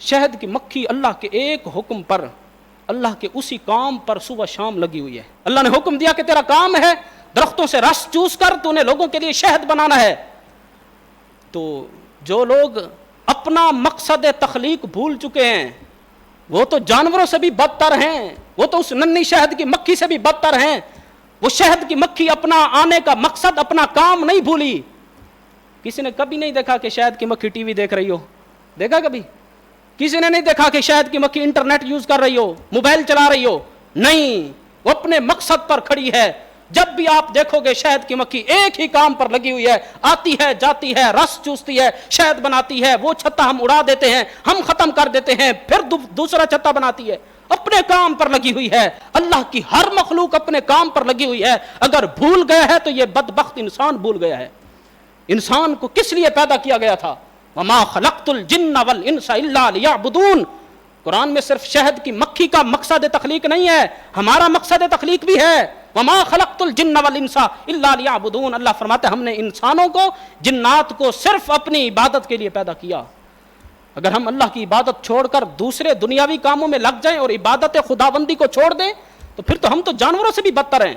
شہد کی مکھی اللہ کے ایک حکم پر، اللہ کے اسی کام پر صبح شام لگی ہوئی ہے. اللہ نے حکم دیا کہ تیرا کام ہے درختوں سے رس چوس کر تو نے لوگوں کے لیے شہد بنانا ہے. تو جو لوگ اپنا مقصد تخلیق بھول چکے ہیں وہ تو جانوروں سے بھی بدتر ہیں، وہ تو اس ننھی شہد کی مکھی سے بھی بدتر ہیں. وہ شہد کی مکھی اپنا آنے کا مقصد، اپنا کام نہیں بھولی. کسی نے کبھی نہیں دیکھا کہ شہد کی مکھی ٹی وی دیکھ رہی ہو؟ دیکھا کبھی؟ کسی نے نہیں دیکھا کہ شہد کی مکھی انٹرنیٹ یوز کر رہی ہو، موبائل چلا رہی ہو؟ نہیں، وہ اپنے مقصد پر کھڑی ہے. جب بھی آپ دیکھو گے شہد کی مکھی ایک ہی کام پر لگی ہوئی ہے، آتی ہے جاتی ہے، رس چوستی ہے، شہد بناتی ہے. وہ چھتا ہم اڑا دیتے ہیں، ہم ختم کر دیتے ہیں، پھر دوسرا چھتا بناتی ہے. اپنے کام پر لگی ہوئی ہے. اللہ کی ہر مخلوق اپنے کام پر لگی ہوئی ہے. اگر بھول گیا ہے تو یہ بدبخت انسان بھول گیا ہے. انسان کو کس لیے پیدا کیا گیا تھا؟ وما خلقت الجن والانس الا لیعبدون. قرآن میں صرف شہد کی مکھی کا مقصد تخلیق نہیں ہے، ہمارا مقصد تخلیق بھی ہے. وما خلقت الجن والانس الا لیعبدون. اللہ فرماتے ہیں ہم نے انسانوں کو، جنات کو صرف اپنی عبادت کے لیے پیدا کیا. اگر ہم اللہ کی عبادت چھوڑ کر دوسرے دنیاوی کاموں میں لگ جائیں اور عبادت خداوندی کو چھوڑ دیں تو پھر تو ہم تو جانوروں سے بھی بدتر ہیں.